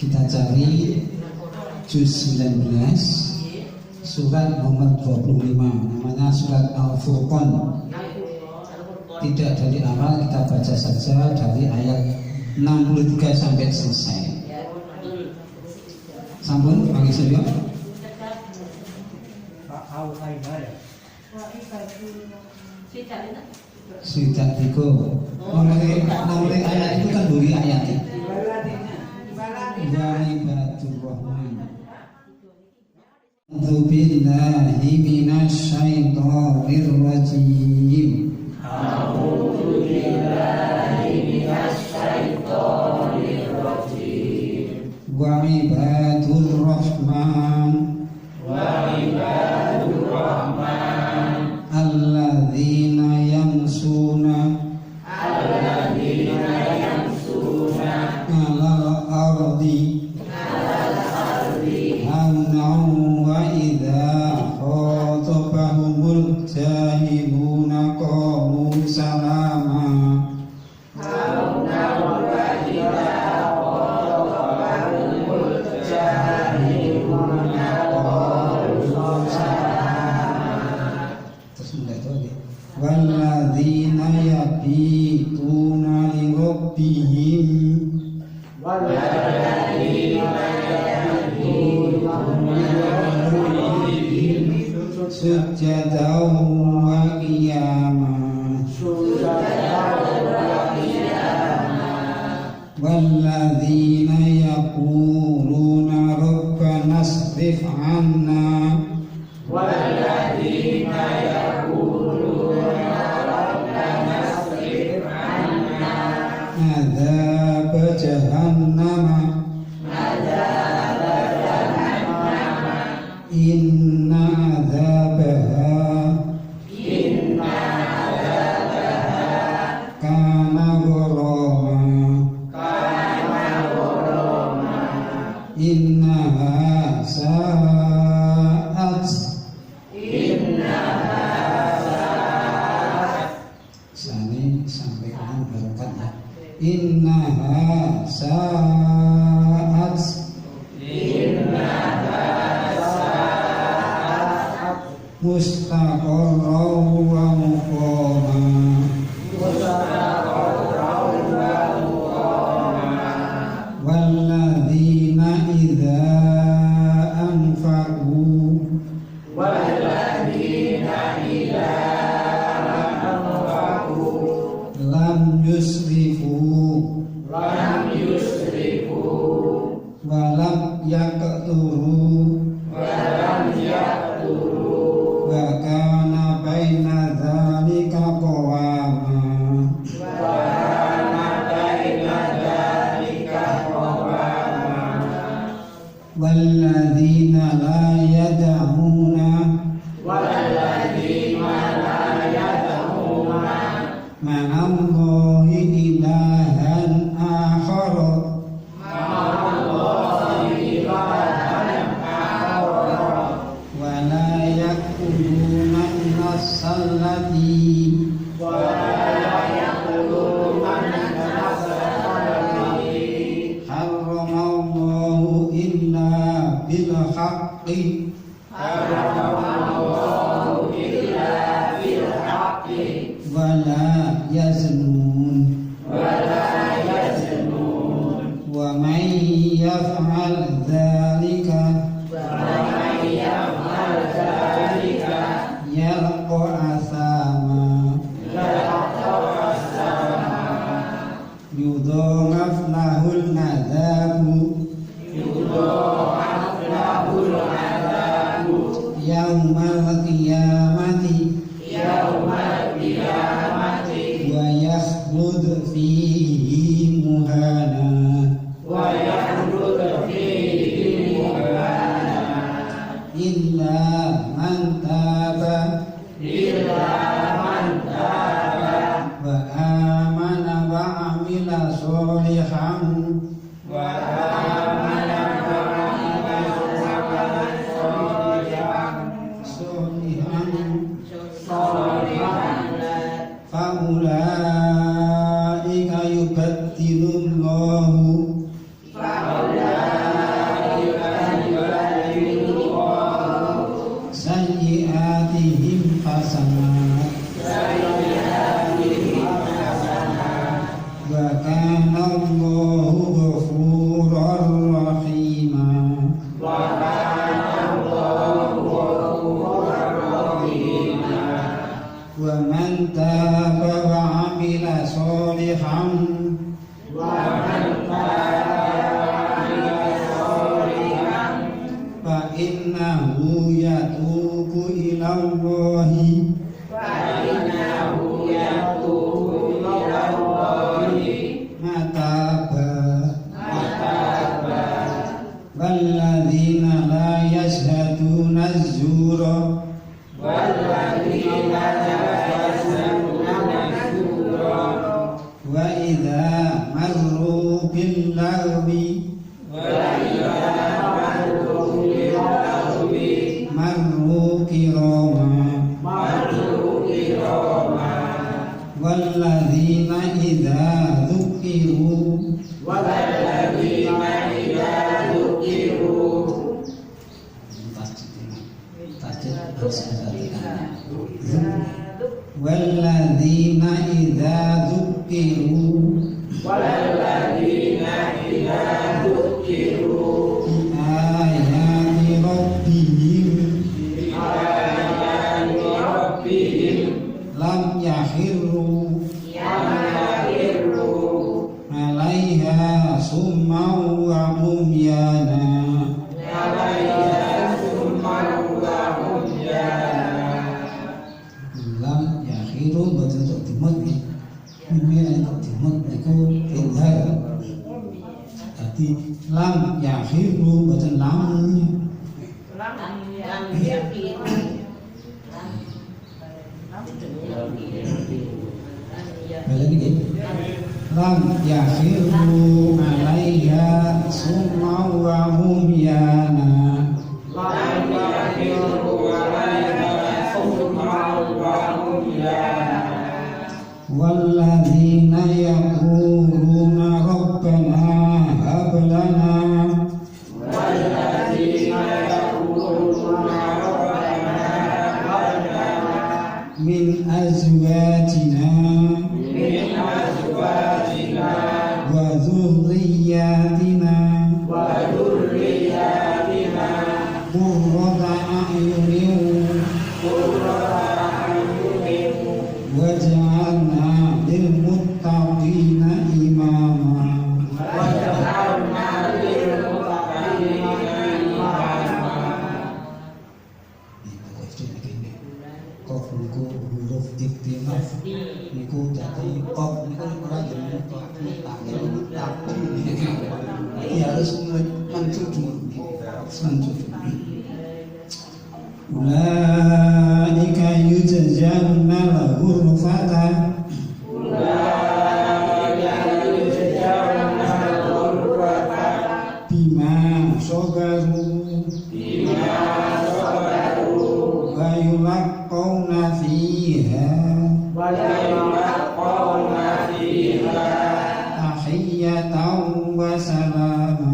Kita cari juz 19 surat nomor 25, namanya surat Al-Furqan. tidak dari awal, kita baca saja dari ayat 63 sampai selesai. Sampun bagi saya. Sudah tiga. Nomor ayat itu kan duri ayat itu. Waibadur Rahman. A'udzu billahi minasy syaithanir rajim. A'udzu billahi minasy syaithanir rajim. Waibadur Rahman. Waibadur Rahman. Alladzina yamsuna alal ardi haunan wa idza khatabahumul jahiluna qalu salama. Haunan wa idza khatabahumul jahiluna qalu salama. Terus mulai lagi. Walladzina yabituna li rabbihim sujadan wa qiyamah. Walladzina yaquluna rabbana asrif 'anna adzab jahannam inna adzabaha kana gharama innaha sa'at sani sampai kan berkat ya. Innaha sa'at mustaqarran wa muqama. Walladzina idza anfaqu lam yusrifu wa lam yaqturu wa kana baina dzalika qawama. Walladzina la yad'una ma'allahi ilahan akhar wa la yaquluna an-nasallati harramallahu illa bil haqqi wa la yaznun wa man yaf'al dzalika yalqa asama yudha'af lahul nadzabu yaumal qiyamati wa yakhlud fihi muhana. Illa man taba wa amana wa amila sholihan faulaika yubaddilullahu sayyi'atihim hasanat ilallahi mataba walladzina la yashhaduna az-zura wa idza marru bil lagwi marru kirama walladzina idza dzukiru walladzina idza dzukiru ayati rabbihim lam yakhiru alaiha summa wa umyana lam yakhiru boten untuk dimut nih ini untuk dimut niku indhar tadi lam yakhiru boten lamun lam yakhiru alaiha summa wa umyana walladzina yaquluna rabbana hab lana min azwajina wa dhurriyyatina qurrata a'yunin waj'alna lil muttaqina imama. Kof niku huruf iktinaf niku dadi kof niku ora jenenge kof harus mencuci ulaika yujzawna al-ghurfata bima sabaru wa yulaqqawna fiha tahiyyatan wa salama.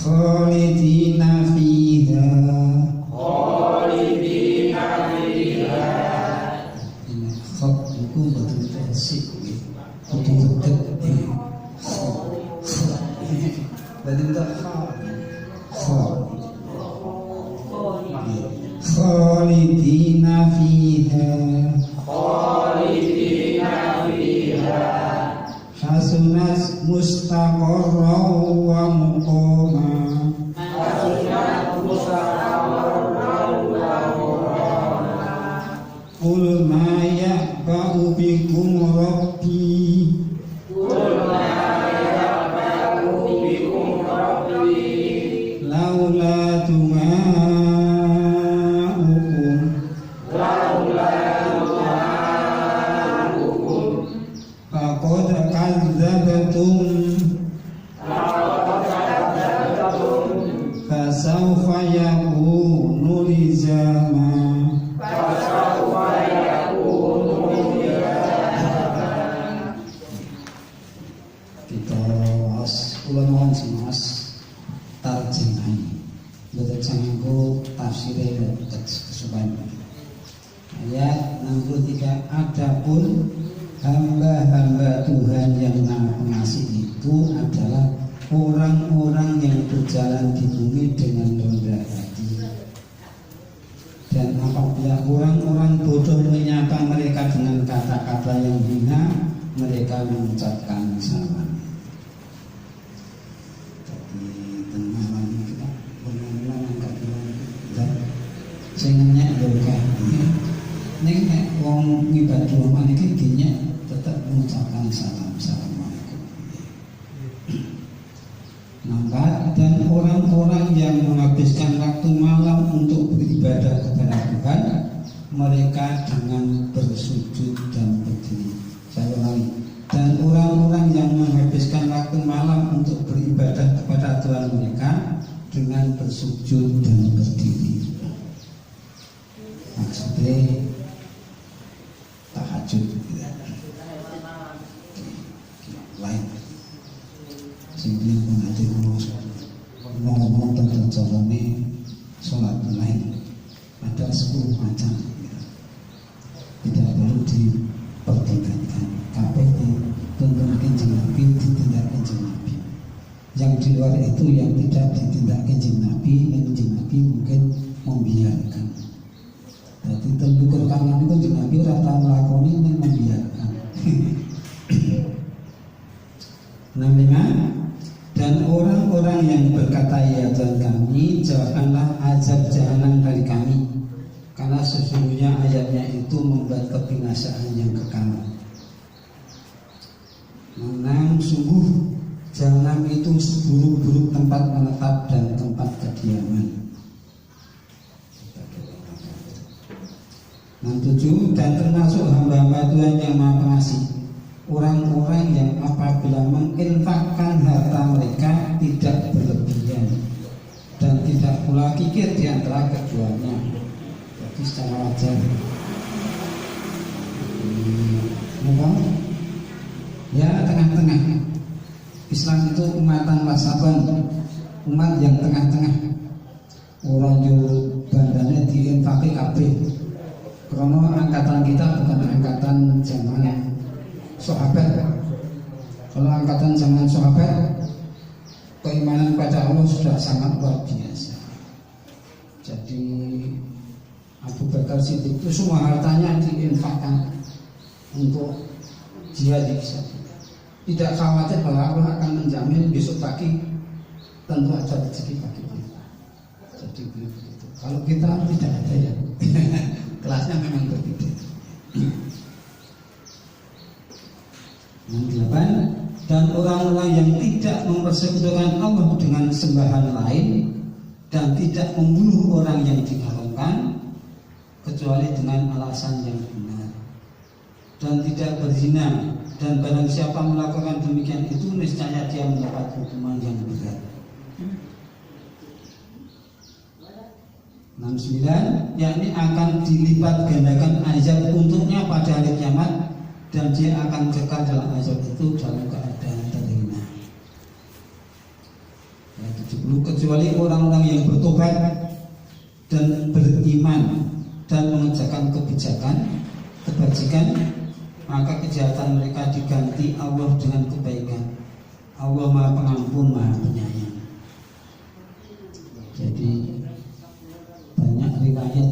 Khalidina fiha ini khot itu betul fasik betul berarti kita khalidina fiha hasunat mustaqarra wa muqama qul ma ya'ba'u bikum rabbi laula tu'aukum faqad kadzdzabtum fasawfa yakunu lizama. Kita kula mohon semas tarjemah betul sanggup tafsirnya supaya ayat 63 adapun hamba-hamba Tuhan yang Maha Pengasih itu adalah orang-orang yang berjalan di bumi dengan rendah hati Dan apabila orang-orang bodoh menyapa mereka dengan kata-kata yang hina, mereka mengucapkan salam. Jadi tengah kita benar-benar angkat dan sehingga juga nek wong ngibadah maniki dinya tetap mengucapkan salam assalamualaikum. Nampak, dan orang-orang yang menghabiskan waktu malam untuk beribadah kepada Tuhan, mereka dengan bersujud dan berdiri. Saya ulangi. Dan orang-orang yang menghabiskan waktu malam untuk beribadah kepada Tuhan mereka dengan bersujud dan berdiri. Maksudnya tahajud lain. Sehingga mengajar ngomong tentang caranya sholat lain ada 10 macam, tidak perlu dipertingkatkan. KPT tentang Kanjeng Nabi ditindak Kanjeng Nabi. Yang di luar itu yang tidak ditindak Kanjeng Nabi, Kanjeng Nabi mungkin membiarkan. Jadi tentu kangen itu Kanjeng Nabi rata melakoni dan membiarkan. 65. Dan orang-orang yang berkata ya Tuhan kami, jauhkanlah azab jahanam dari kami, karena sesungguhnya azabnya itu membuat kebinasaan yang kekal. Menang sungguh jahanam itu seburuk-buruk tempat menetap dan tempat kediaman. 67. Dan termasuk hamba-hamba Tuhan yang Maha Pengasih, orang-orang yang apabila menginfakkan harta mereka tidak berlebihan dan tidak pula kikir di antara keduanya, jadi secara wajar. Ya, tengah-tengah. Islam itu umatan wasaban, umat yang tengah-tengah. Orang yang bandanya diinfaki kabeh. Karena angkatan kita bukan angkatan zaman sahabat. Kalau angkatan zaman sahabat, keimanan pada Allah sudah sangat luar biasa. Jadi Abu Bakar Siddiq itu semua hartanya diinfakkan untuk jihad fisabilillah. Tidak khawatir bahwa Allah akan menjamin besok pagi tentu ada rezeki bagi kita. Jadi begitu. Kalau kita tidak ada ya, kelasnya memang berbeda. 8. Dan orang-orang yang tidak mempersekutukan Allah dengan sembahan lain dan tidak membunuh orang yang diharamkan kecuali dengan alasan yang benar, dan tidak berzina, dan barang siapa melakukan demikian itu niscaya dia mendapat hukuman yang berat. 69. Yakni akan dilipat gandakan azab untuknya pada hari kiamat, dan dia akan kekal dalam azab itu dalam keadaan terhina. 70. Kecuali orang-orang yang bertobat dan beriman dan mengerjakan kebajikan, maka kejahatan mereka diganti Allah dengan kebaikan. Allah Maha Pengampun, Maha Penyayang. Jadi banyak riwayat,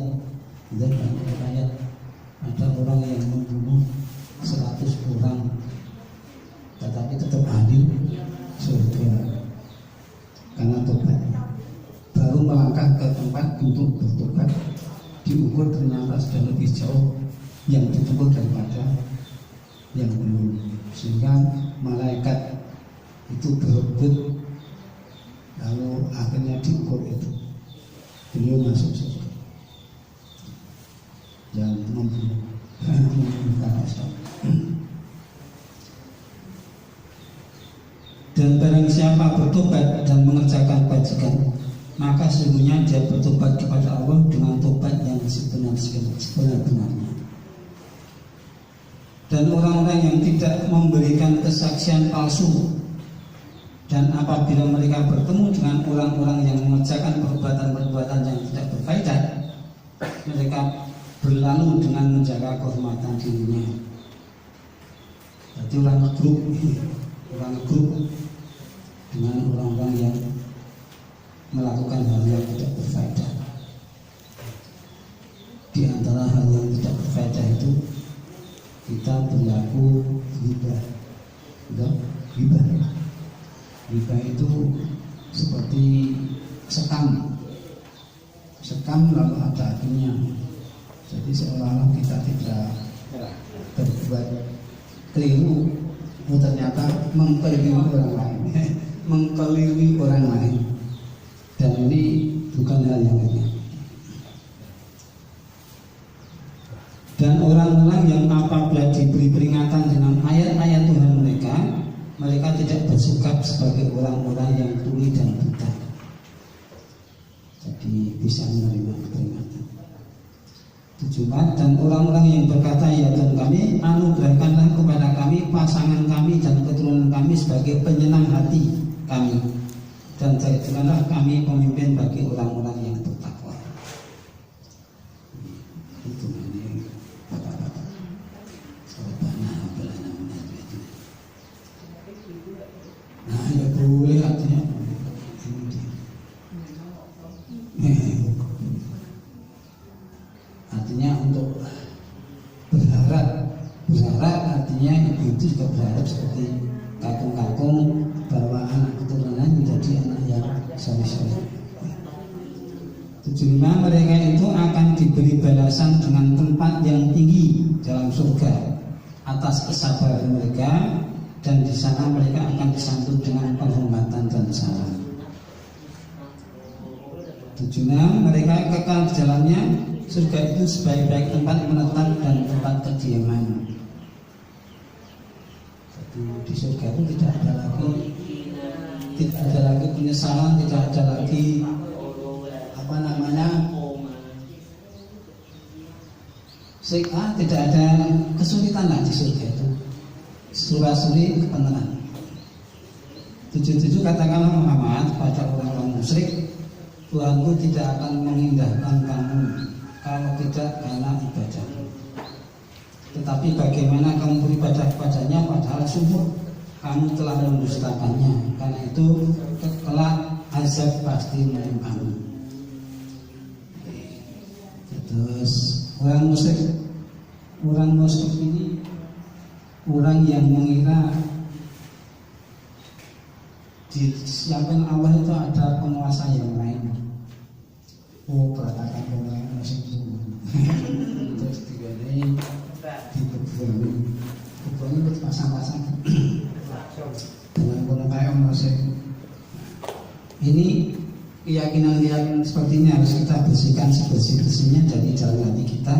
ada orang yang membunuh 100 orang, tetapi tetap adil surga karena tobat. Baru melangkah ke tempat untuk bertobat, diukur ternyata sudah lebih jauh yang ditempuh daripada yang belum, sehingga malaikat itu berebut, lalu akhirnya diukur itu beliau masuk surga. Yang membunuh karena Islam. Dan barang siapa bertobat dan mengerjakan kebajikan, maka sesungguhnya dia bertobat kepada Allah dengan tobat yang sebenar-benarnya. Dan orang-orang yang tidak memberikan kesaksian palsu, dan apabila mereka bertemu dengan orang-orang yang mengerjakan perbuatan-perbuatan yang tidak berfaedah, mereka berlalu dengan menjaga kehormatan dirinya. Jadi orang grup dengan orang-orang yang melakukan hal yang tidak berfaedah. hal yang tidak berfaedah itu kita berlaku ghibah. Ghibah itu seperti sekam lalu ada apinya. Jadi seolah-olah kita tidak berbuat keliru, ternyata mengkeliru orang lain. Dan ini bukan hal yang ringan. Dan orang-orang yang apabila diberi peringatan dengan ayat-ayat Tuhan mereka tidak bersikap sebagai orang-orang yang tuli dan buta. Jadi bisa menerima peringatan. 7. Dan orang-orang yang berkata, ya Tuhan kami, anugerahkanlah kepada kami pasangan kami dan keturunan kami sebagai penyenang hati kami, dan jadikanlah kami pemimpin bagi orang-orang yang bertakwa. Itu ini bapak-bapak. Nah, ya boleh artinya. Artinya untuk berharap artinya ibu itu juga berharap seperti kakung-kakung bahwa anak keturunan menjadi anak yang soleh-soleh. 75. Mereka itu akan diberi balasan dengan tempat yang tinggi dalam surga atas kesabaran mereka, dan di sana mereka akan disambut dengan penghormatan dan salam. 76. Mereka kekal di dalamnya. Surga itu sebaik-baik tempat menetap dan tempat kediaman. Jadi di surga itu tidak ada lagi penyesalan, tidak ada lagi tidak ada kesulitan lah di surga itu. Surah-suri kebenaran. 77. Katakanlah Muhammad pada orang-orang musyrik, Tuhanku tidak akan mengindahkan kamu kalau tidak karena ibadah. Tetapi bagaimana kamu beribadah kepadanya padahal sungguh kamu telah mendustakannya? Karena itu kelak azab pasti menimpamu. Terus orang musyrik ini orang yang mengira disiapkan Allah itu ada penguasa yang lain. Beratakan orang musyrik terus digadai dibebuani pasang-pasang dengan kayak musyrik. Ini keyakinan seperti ini harus kita bersihkan sebersih-bersihnya dari dalam hati kita.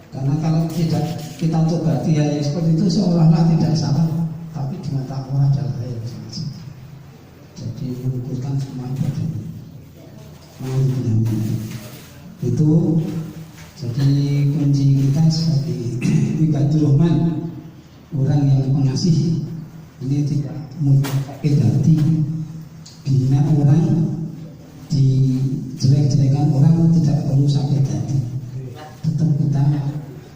Karena kalau tidak kita tobati hal yang seperti itu seolah-olah tidak salah, tapi di mata Allah adalah hal yang salah. Jadi mengukurkan semua ibadah. Itu jadi kunci kita sebagai ibadur rahman, orang yang pengasih. Ini tidak sakit hati bina orang, dijelek-jelekan orang, tidak perlu sakit hati. Tetap kita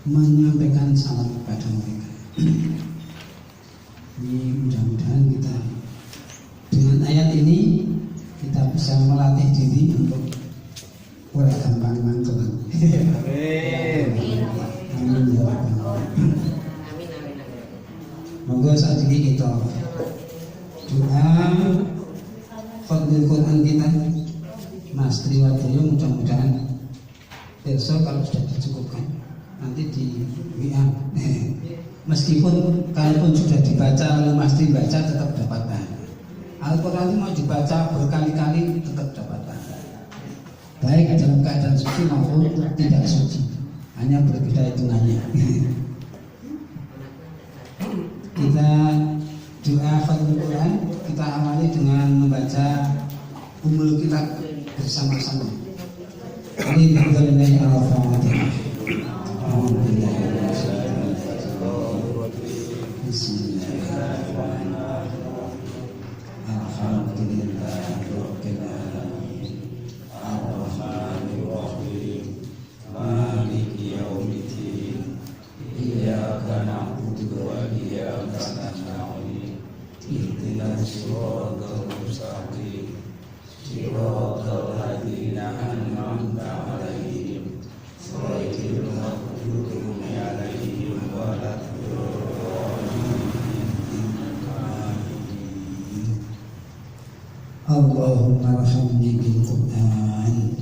menyampaikan salam kepada mereka. Ini mudah-mudahan kita dengan ayat ini kita bisa melatih diri untuk orang gampang mantul. Amin ya Rabbal. Monggo saat ini kita doa Fadlil Quran kita Mas Triwardoyo, mudah-mudahan besok kalau sudah dicukupkan nanti di WA. Meskipun kalaupun sudah dibaca oleh Mas Tri baca tetap dapat pahala. Al-Quran itu mau dibaca berkali-kali tetap dapat pahala. Baik dalam keadaan suci maupun tidak suci, hanya berbeda hitungannya. Kita doa Fadlul Quran kita awali dengan membaca umul kita bersama-sama. Ini dari Al-Fatihah. Bismillahirrahmanirrahim. Alhamdulillahirabbil alamin. Ar-Rahmanirrahim. Maliki yaumiddin. Iyyaka na'budu wa iyyaka nasta'in. Ihdinas siratal mustaqim. Siratal ladzina an'amta 'alaihim Allahumma arhamni bil Qur'an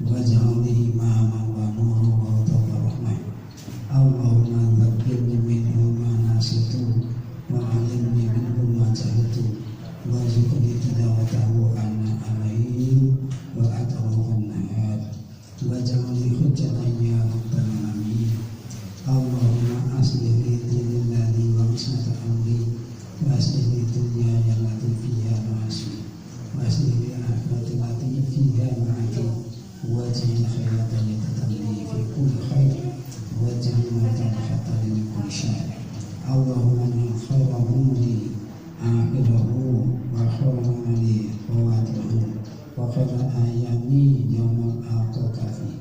waj'alni imaman wa nuran wa hudan wa rahmah. Allahumma dzakkirni minhu ma nasitu wa 'allimni minhu ma jahiltu warzuqni tilawatahu ana al-lail wa atrahu an-nahar waj'alni hujjatan ya rabbal alamin. Allahumma aslih li dini alladhi wa ismata amri wa aslih li dunyaya allati fiha ma'ashi وأصلح لي الآخرة التي فيها معك واجعل خيرة لتتمني في كل خير واجعل موتا خطر لكل شر. اللهم اجعل خير أمري آخره وخير عملي خواتمه وخير أيامي يوم ألقاك فيه.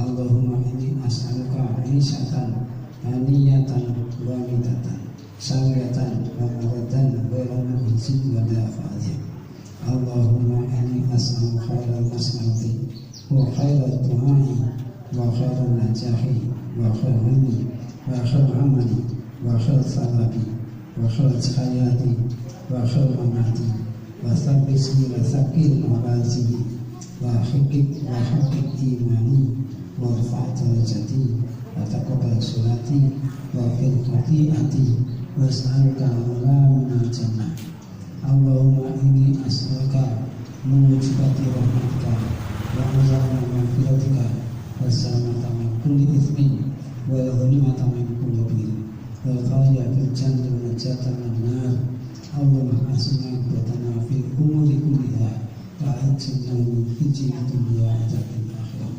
اللهم إني أسألك عيشة هنية وامدة سوية ومردة غير مخزي ولا فاضح. Allahumma inni as'alu khairal mas'alati wa khairal du'ai wa khairal najahi wa khairal ilmi wa khairal amali wa khairal thawabi wa khairal hayati wa khairal mamati wa thabbisni wa thaqqil mawazini wa haqiq imani wa rafa'at darajati wa taqabbal salati wa fil khati'ati wa as'aluka al-ula minal jannah. Allahumma inni as'aluka mujibati rahmatika wa azama maghfiratika wa salamata min kulli ithmin wa ghanimata min kulli bir wa khaya fil jannati wa najata min nar. Allahumma asina batana fil umuri kulliha wa ajina min khizyi dunya wa adzabil akhirah.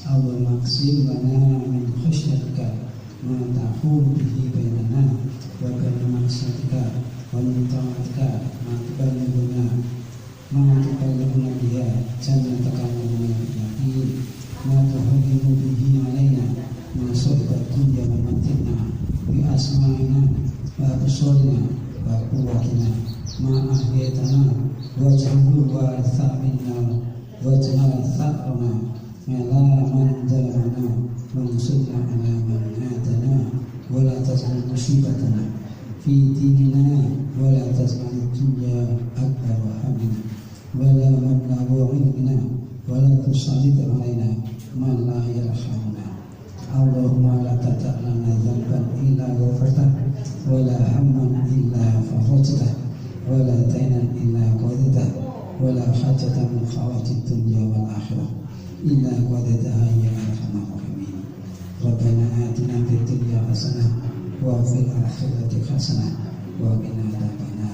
Allahumma qsim lana min khashyatika ma tahulu bihi bainana wa baina ma'siyatika wa min ta'atika ma tuqallibuna biha jannataka wa yaqin ma tuhibbu bihi alaina ma sabbat dunya wa matina bi asma'ina wa absarina wa quwwatina ma ahyatana waj'alhu waritha minna waj'al tha'rana ala man zalamana wansurna ala man adana wa la taj'al musibatana fi dinina wa la taj'al dunya akbar hamdina wa la mablagha ilmina wa la tusallit alaina man la yarhamuna. Allahumma la tada' lana dhanban illa ghafartah wa la hamman illa farajtah wa la daynan illa qadaytah wa la hajatan min khawatid dunya wal akhirah illa qadaytaha ya arhamar rahimin. Rabbana atina fid dunya hasanah wa fil akhirati hasanah wa qina adzabannar.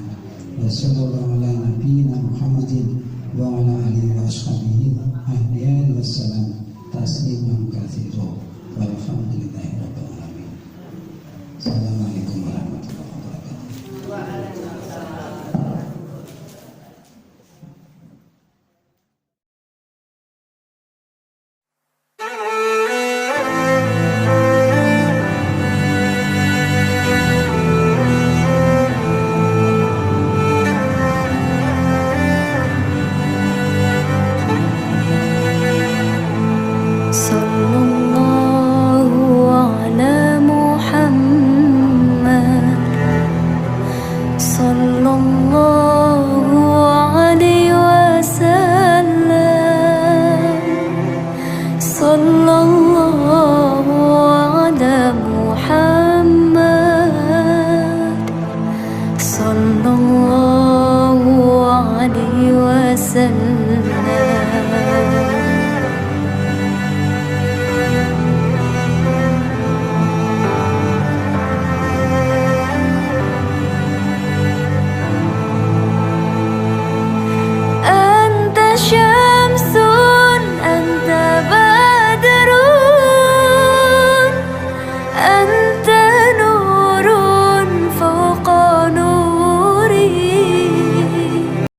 Wa sallallahu ala nabiyyina Muhammadin wa ala alihi wa ashabihi ahliyan wassalam tasliman katsiran walhamdulillahi rabbil alamin. Assalamualaikum.